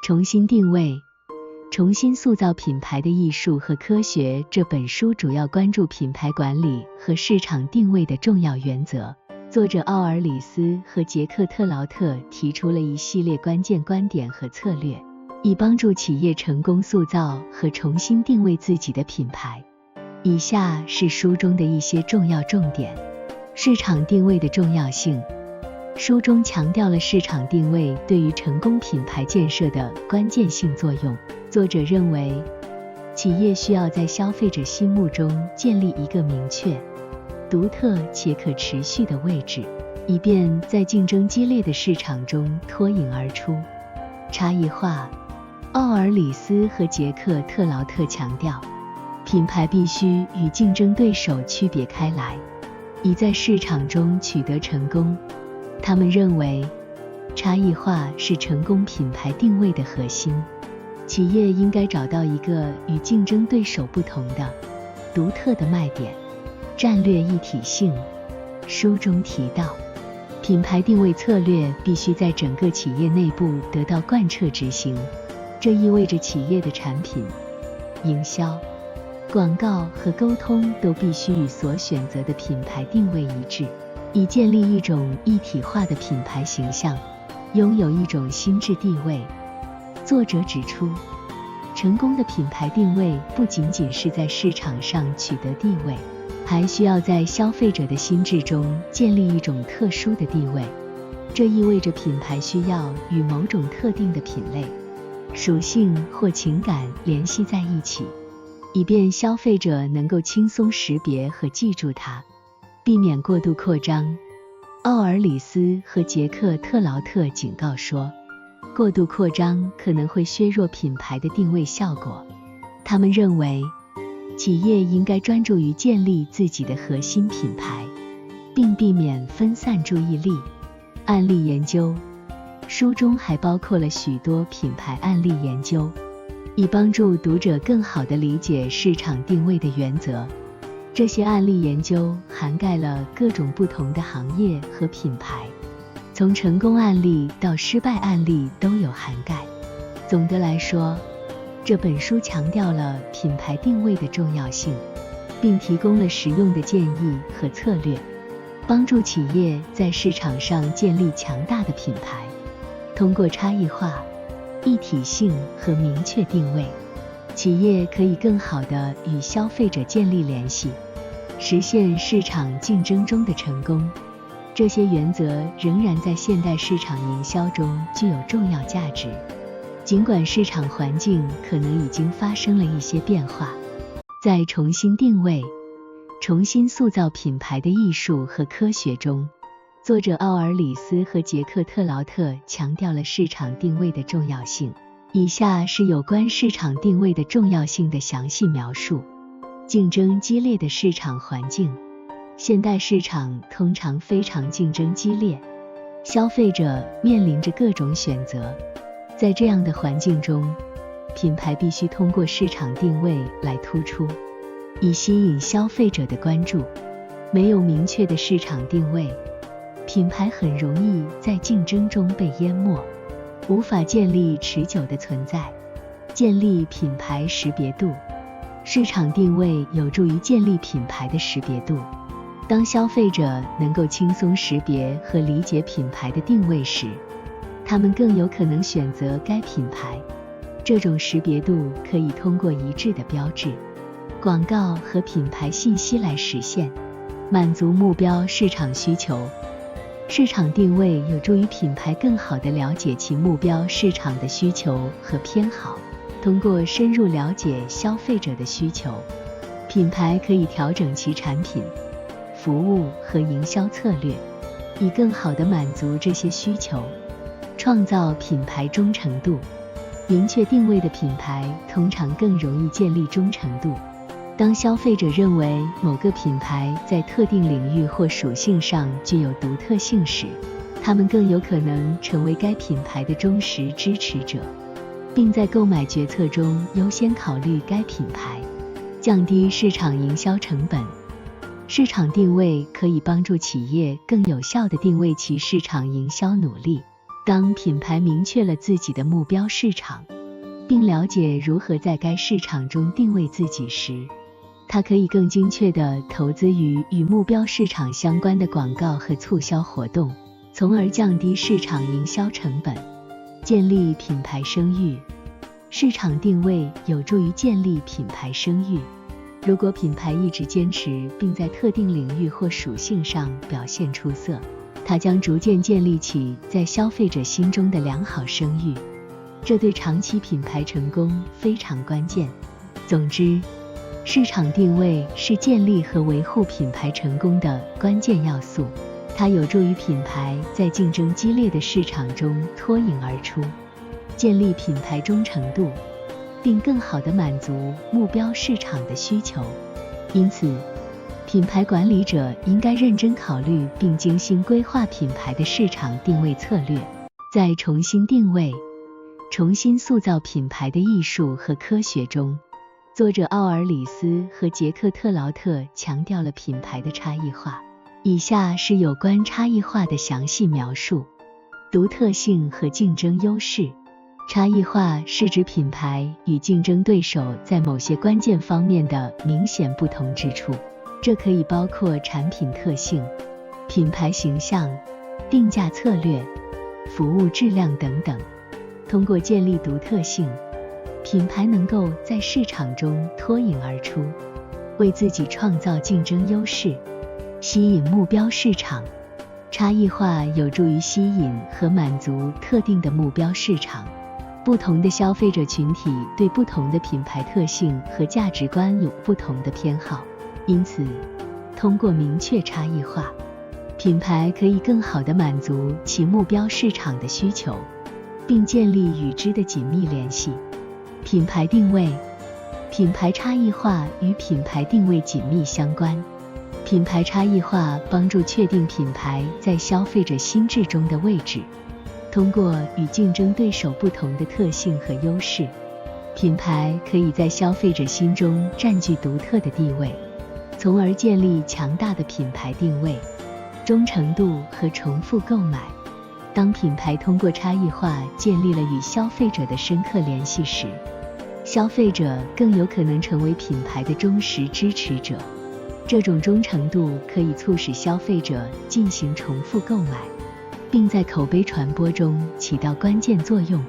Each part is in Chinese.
重新定位，重新塑造品牌的艺术和科学。这本书主要关注品牌管理和市场定位的重要原则。作者奥尔里斯和杰克特劳特提出了一系列关键观点和策略，以帮助企业成功塑造和重新定位自己的品牌。以下是书中的一些重要重点。市场定位的重要性。书中强调了市场定位对于成功品牌建设的关键性作用。作者认为，企业需要在消费者心目中建立一个明确、独特且可持续的位置，以便在竞争激烈的市场中脱颖而出。差异化。奥尔里斯和杰克特劳特强调，品牌必须与竞争对手区别开来，以在市场中取得成功。他们认为，差异化是成功品牌定位的核心。企业应该找到一个与竞争对手不同的、独特的卖点。战略一体性。书中提到，品牌定位策略必须在整个企业内部得到贯彻执行，这意味着企业的产品、营销、广告和沟通都必须与所选择的品牌定位一致，以建立一种一体化的品牌形象，拥有一种心智地位。作者指出，成功的品牌定位不仅仅是在市场上取得地位，还需要在消费者的心智中建立一种特殊的地位。这意味着品牌需要与某种特定的品类、属性或情感联系在一起，以便消费者能够轻松识别和记住它。避免过度扩张。奥尔里斯和杰克特劳特警告说，过度扩张可能会削弱品牌的定位效果。他们认为，企业应该专注于建立自己的核心品牌，并避免分散注意力。案例研究。书中还包括了许多品牌案例研究，以帮助读者更好地理解市场定位的原则。这些案例研究涵盖了各种不同的行业和品牌，从成功案例到失败案例都有涵盖。总的来说，这本书强调了品牌定位的重要性，并提供了实用的建议和策略，帮助企业在市场上建立强大的品牌。通过差异化、一体性和明确定位，企业可以更好地与消费者建立联系，实现市场竞争中的成功。这些原则仍然在现代市场营销中具有重要价值，尽管市场环境可能已经发生了一些变化。在重新定位、重新塑造品牌的艺术和科学中，作者奥尔里斯和杰克特劳特强调了市场定位的重要性。以下是有关市场定位的重要性的详细描述。竞争激烈的市场环境。现代市场通常非常竞争激烈，消费者面临着各种选择。在这样的环境中，品牌必须通过市场定位来突出，以吸引消费者的关注。没有明确的市场定位，品牌很容易在竞争中被淹没，无法建立持久的存在。建立品牌识别度。市场定位有助于建立品牌的识别度。当消费者能够轻松识别和理解品牌的定位时，他们更有可能选择该品牌。这种识别度可以通过一致的标志、广告和品牌信息来实现。满足目标市场需求。市场定位有助于品牌更好地了解其目标市场的需求和偏好。通过深入了解消费者的需求，品牌可以调整其产品、服务和营销策略，以更好地满足这些需求。创造品牌忠诚度。明确定位的品牌通常更容易建立忠诚度。当消费者认为某个品牌在特定领域或属性上具有独特性时，他们更有可能成为该品牌的忠实支持者，并在购买决策中优先考虑该品牌。降低市场营销成本。市场定位可以帮助企业更有效地定位其市场营销努力，当品牌明确了自己的目标市场，并了解如何在该市场中定位自己时，它可以更精确地投资于与目标市场相关的广告和促销活动，从而降低市场营销成本，建立品牌声誉。市场定位有助于建立品牌声誉。如果品牌一直坚持并在特定领域或属性上表现出色，它将逐渐建立起在消费者心中的良好声誉，这对长期品牌成功非常关键。总之，市场定位是建立和维护品牌成功的关键要素，它有助于品牌在竞争激烈的市场中脱颖而出，建立品牌忠诚度，并更好地满足目标市场的需求。因此，品牌管理者应该认真考虑并精心规划品牌的市场定位策略。在重新定位、重新塑造品牌的艺术和科学中，作者奥尔里斯和杰克特劳特强调了品牌的差异化。以下是有关差异化的详细描述。独特性和竞争优势。差异化是指品牌与竞争对手在某些关键方面的明显不同之处，这可以包括产品特性、品牌形象、定价策略、服务质量等等。通过建立独特性，品牌能够在市场中脱颖而出，为自己创造竞争优势，吸引目标市场。差异化有助于吸引和满足特定的目标市场。不同的消费者群体对不同的品牌特性和价值观有不同的偏好，因此，通过明确差异化，品牌可以更好地满足其目标市场的需求，并建立与之的紧密联系。品牌定位。品牌差异化与品牌定位紧密相关。品牌差异化帮助确定品牌在消费者心智中的位置。通过与竞争对手不同的特性和优势，品牌可以在消费者心中占据独特的地位，从而建立强大的品牌定位、忠诚度和重复购买。当品牌通过差异化建立了与消费者的深刻联系时，消费者更有可能成为品牌的忠实支持者。这种忠诚度可以促使消费者进行重复购买，并在口碑传播中起到关键作用，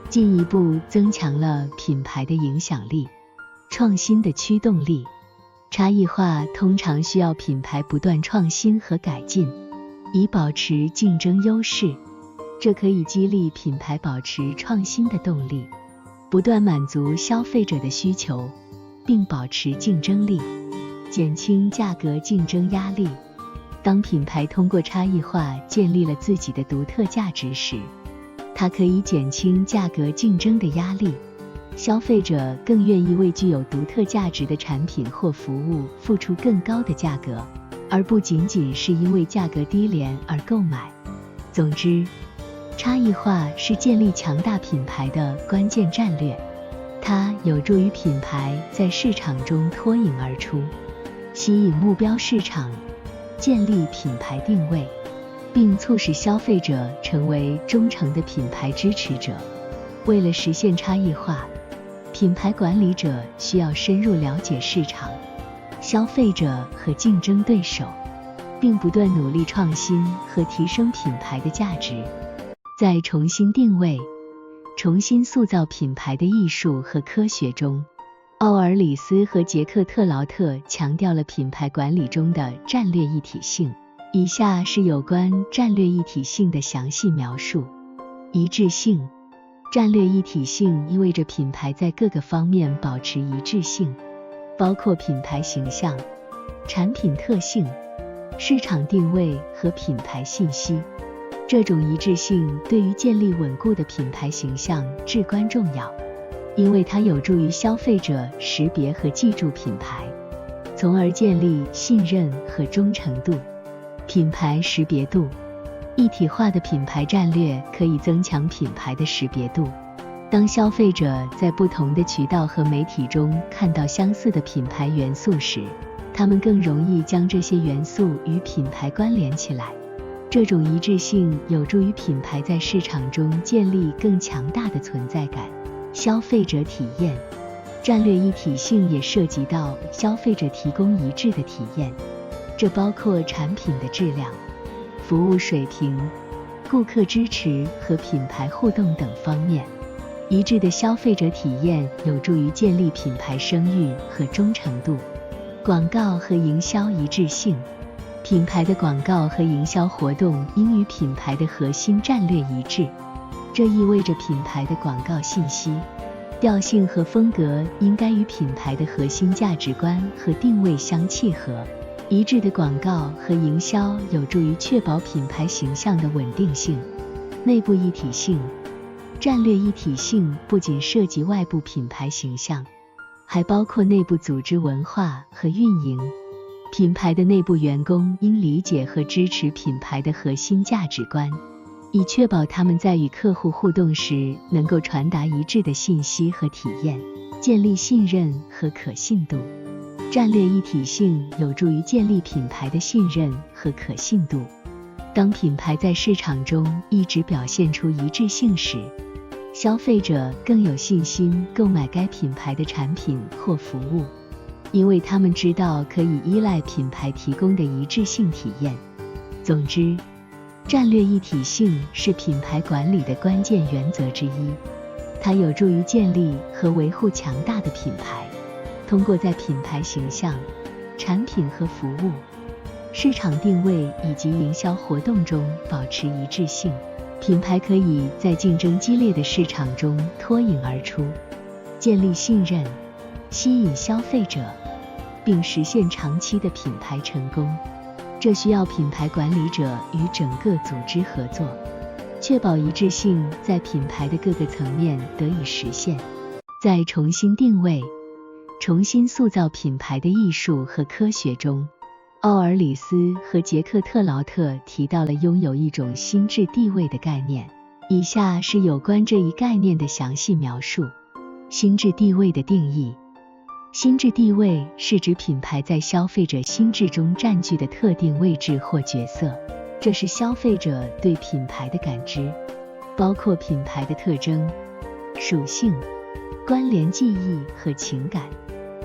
进一步增强了品牌的影响力。创新的驱动力。差异化通常需要品牌不断创新和改进，以保持竞争优势。这可以激励品牌保持创新的动力，不断满足消费者的需求，并保持竞争力，减轻价格竞争压力。当品牌通过差异化建立了自己的独特价值时，它可以减轻价格竞争的压力，消费者更愿意为具有独特价值的产品或服务付出更高的价格，而不仅仅是因为价格低廉而购买。总之，差异化是建立强大品牌的关键战略，它有助于品牌在市场中脱颖而出，吸引目标市场，建立品牌定位，并促使消费者成为忠诚的品牌支持者。为了实现差异化，品牌管理者需要深入了解市场、消费者和竞争对手，并不断努力创新和提升品牌的价值。在重新定位、重新塑造品牌的艺术和科学中，奥尔里斯和杰克特劳特强调了品牌管理中的战略一体性。以下是有关战略一体性的详细描述。一致性。战略一体性意味着品牌在各个方面保持一致性，包括品牌形象、产品特性、市场定位和品牌信息。这种一致性对于建立稳固的品牌形象至关重要，因为它有助于消费者识别和记住品牌，从而建立信任和忠诚度。品牌识别度。一体化的品牌战略可以增强品牌的识别度。当消费者在不同的渠道和媒体中看到相似的品牌元素时，他们更容易将这些元素与品牌关联起来。这种一致性有助于品牌在市场中建立更强大的存在感。消费者体验战略一体性也涉及到消费者提供一致的体验，这包括产品的质量、服务水平、顾客支持和品牌互动等方面。一致的消费者体验有助于建立品牌声誉和忠诚度。广告和营销一致性，品牌的广告和营销活动应与品牌的核心战略一致，这意味着品牌的广告信息、调性和风格应该与品牌的核心价值观和定位相契合。一致的广告和营销有助于确保品牌形象的稳定性。内部一体性，战略一体性不仅涉及外部品牌形象，还包括内部组织文化和运营。品牌的内部员工应理解和支持品牌的核心价值观，以确保他们在与客户互动时能够传达一致的信息和体验，建立信任和可信度。战略一体性有助于建立品牌的信任和可信度。当品牌在市场中一直表现出一致性时，消费者更有信心购买该品牌的产品或服务，因为他们知道可以依赖品牌提供的一致性体验。总之，战略一体性是品牌管理的关键原则之一，它有助于建立和维护强大的品牌。通过在品牌形象、产品和服务、市场定位以及营销活动中保持一致性，品牌可以在竞争激烈的市场中脱颖而出，建立信任，吸引消费者，并实现长期的品牌成功。这需要品牌管理者与整个组织合作，确保一致性在品牌的各个层面得以实现。在重新定位、重新塑造品牌的艺术和科学中，奥尔里斯和杰克特劳特提到了拥有一种心智地位的概念。以下是有关这一概念的详细描述。心智地位的定义。心智地位是指品牌在消费者心智中占据的特定位置或角色，这是消费者对品牌的感知，包括品牌的特征、属性、关联记忆和情感。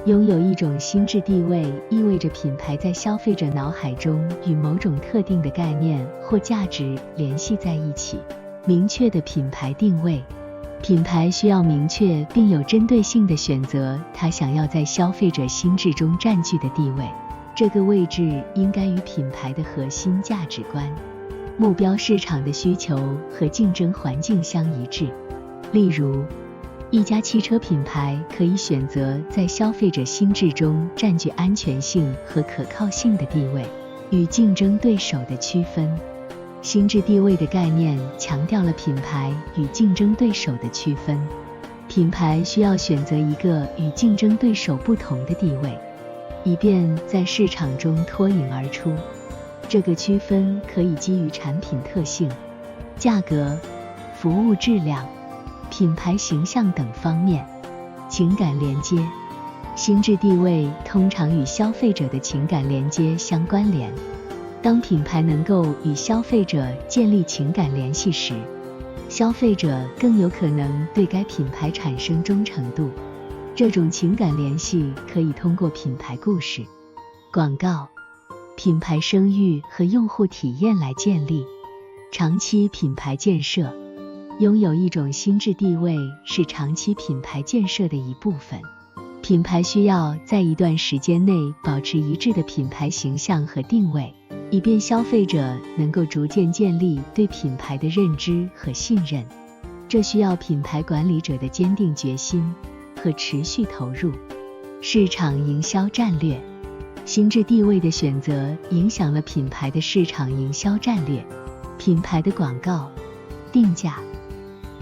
拥有一种心智地位意味着品牌在消费者脑海中与某种特定的概念或价值联系在一起。明确的品牌定位，品牌需要明确并有针对性地选择它想要在消费者心智中占据的地位，这个位置应该与品牌的核心价值观、目标市场的需求和竞争环境相一致。例如，一家汽车品牌可以选择在消费者心智中占据安全性和可靠性的地位，与竞争对手的区分。心智地位的概念强调了品牌与竞争对手的区分。品牌需要选择一个与竞争对手不同的地位，以便在市场中脱颖而出。这个区分可以基于产品特性、价格、服务质量、品牌形象等方面。情感连接，心智地位通常与消费者的情感连接相关联。当品牌能够与消费者建立情感联系时，消费者更有可能对该品牌产生忠诚度。这种情感联系可以通过品牌故事、广告、品牌声誉和用户体验来建立。长期品牌建设，拥有一种心智地位是长期品牌建设的一部分。品牌需要在一段时间内保持一致的品牌形象和定位，以便消费者能够逐渐建立对品牌的认知和信任。这需要品牌管理者的坚定决心和持续投入。市场营销战略，心智地位的选择影响了品牌的市场营销战略。品牌的广告、定价、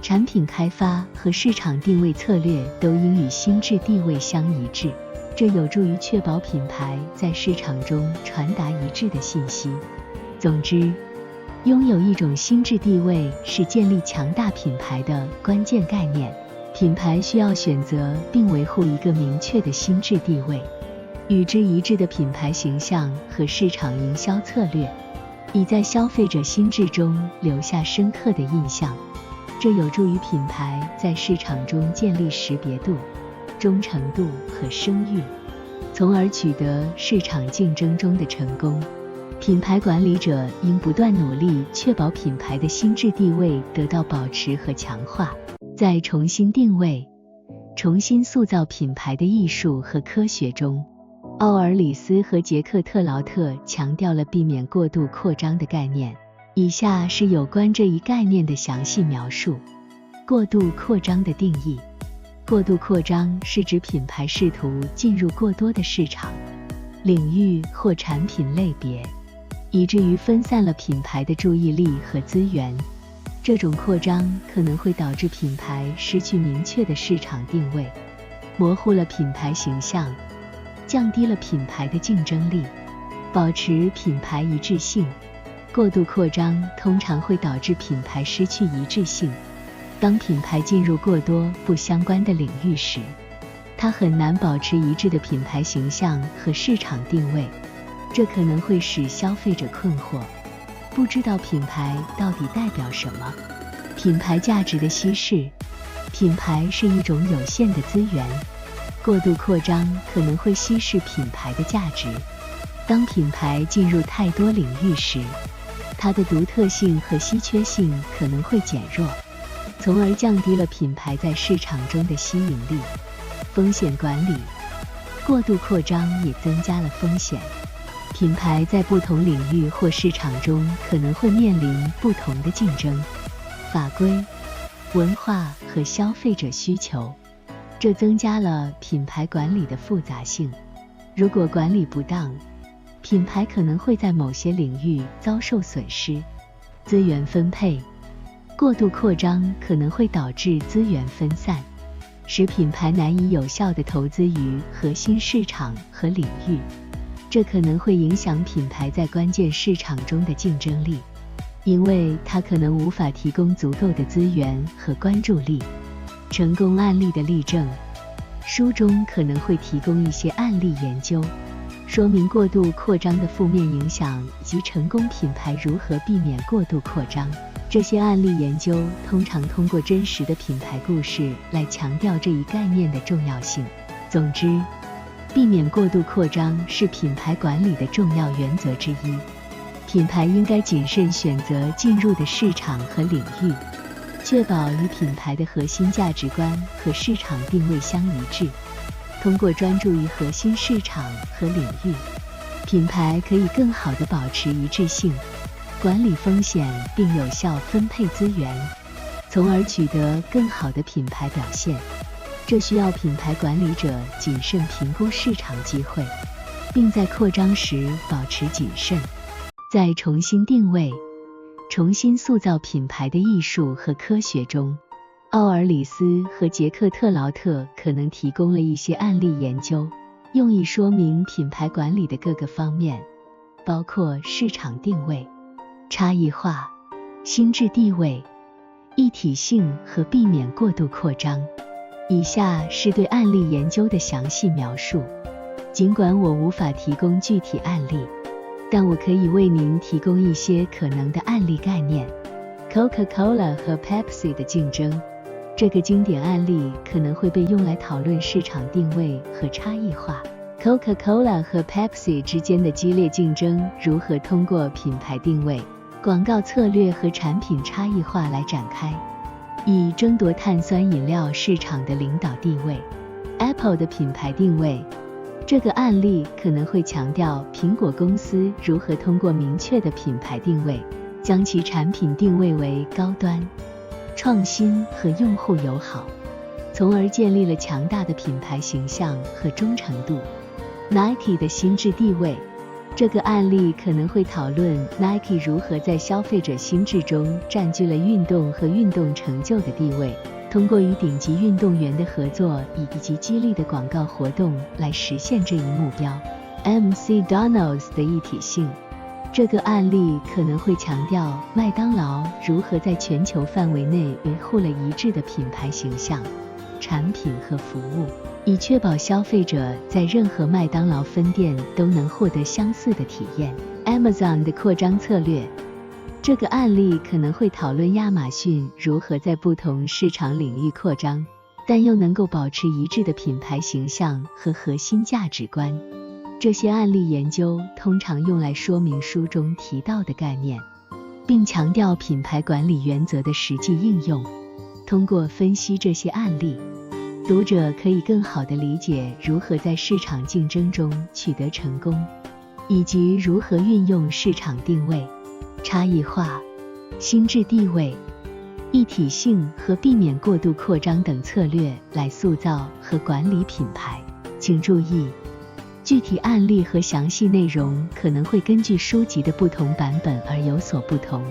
产品开发和市场定位策略都应与心智地位相一致，这有助于确保品牌在市场中传达一致的信息。总之，拥有一种心智地位是建立强大品牌的关键概念。品牌需要选择并维护一个明确的心智地位，与之一致的品牌形象和市场营销策略，以在消费者心智中留下深刻的印象。这有助于品牌在市场中建立识别度、忠诚度和声誉，从而取得市场竞争中的成功。品牌管理者应不断努力，确保品牌的心智地位得到保持和强化。在重新定位、重新塑造品牌的艺术和科学中，奥尔里斯和杰克特劳特强调了避免过度扩张的概念。以下是有关这一概念的详细描述。过度扩张的定义。过度扩张是指品牌试图进入过多的市场、领域或产品类别，以至于分散了品牌的注意力和资源。这种扩张可能会导致品牌失去明确的市场定位，模糊了品牌形象，降低了品牌的竞争力。保持品牌一致性。过度扩张通常会导致品牌失去一致性。当品牌进入过多不相关的领域时，它很难保持一致的品牌形象和市场定位，这可能会使消费者困惑，不知道品牌到底代表什么。品牌价值的稀释。品牌是一种有限的资源，过度扩张可能会稀释品牌的价值。当品牌进入太多领域时，它的独特性和稀缺性可能会减弱，从而降低了品牌在市场中的吸引力。风险管理。过度扩张也增加了风险。品牌在不同领域或市场中可能会面临不同的竞争、法规、文化和消费者需求，这增加了品牌管理的复杂性。如果管理不当，品牌可能会在某些领域遭受损失。资源分配。过度扩张可能会导致资源分散，使品牌难以有效地投资于核心市场和领域，这可能会影响品牌在关键市场中的竞争力，因为它可能无法提供足够的资源和关注力。成功案例的例证。书中可能会提供一些案例研究，说明过度扩张的负面影响以及成功品牌如何避免过度扩张。这些案例研究通常通过真实的品牌故事来强调这一概念的重要性。总之，避免过度扩张是品牌管理的重要原则之一。品牌应该谨慎选择进入的市场和领域，确保与品牌的核心价值观和市场定位相一致。通过专注于核心市场和领域，品牌可以更好地保持一致性，管理风险并有效分配资源，从而取得更好的品牌表现。这需要品牌管理者谨慎评估市场机会，并在扩张时保持谨慎。在重新定位、重新塑造品牌的艺术和科学中，奥尔里斯和杰克特劳特可能提供了一些案例研究，用以说明品牌管理的各个方面，包括市场定位、差异化、心智地位、一体性和避免过度扩张。以下是对案例研究的详细描述。尽管我无法提供具体案例，但我可以为您提供一些可能的案例概念。Coca-Cola 和 Pepsi 的竞争。这个经典案例可能会被用来讨论市场定位和差异化。Coca-Cola 和 Pepsi 之间的激烈竞争如何通过品牌定位、广告策略和产品差异化来展开，以争夺碳酸饮料市场的领导地位。Apple 的品牌定位。这个案例可能会强调苹果公司如何通过明确的品牌定位，将其产品定位为高端、创新和用户友好，从而建立了强大的品牌形象和忠诚度。Nike 的心智地位。这个案例可能会讨论 Nike 如何在消费者心智中占据了运动和运动成就的地位，通过与顶级运动员的合作以及激励的广告活动来实现这一目标。McDonald's 的一体性。这个案例可能会强调麦当劳如何在全球范围内维护了一致的品牌形象、产品和服务，以确保消费者在任何麦当劳分店都能获得相似的体验。Amazon 的扩张策略。这个案例可能会讨论亚马逊如何在不同市场领域扩张，但又能够保持一致的品牌形象和核心价值观。这些案例研究通常用来说明书中提到的概念，并强调品牌管理原则的实际应用。通过分析这些案例，读者可以更好地理解如何在市场竞争中取得成功，以及如何运用市场定位、差异化、心智地位、一体性和避免过度扩张等策略来塑造和管理品牌。请注意，具体案例和详细内容可能会根据书籍的不同版本而有所不同。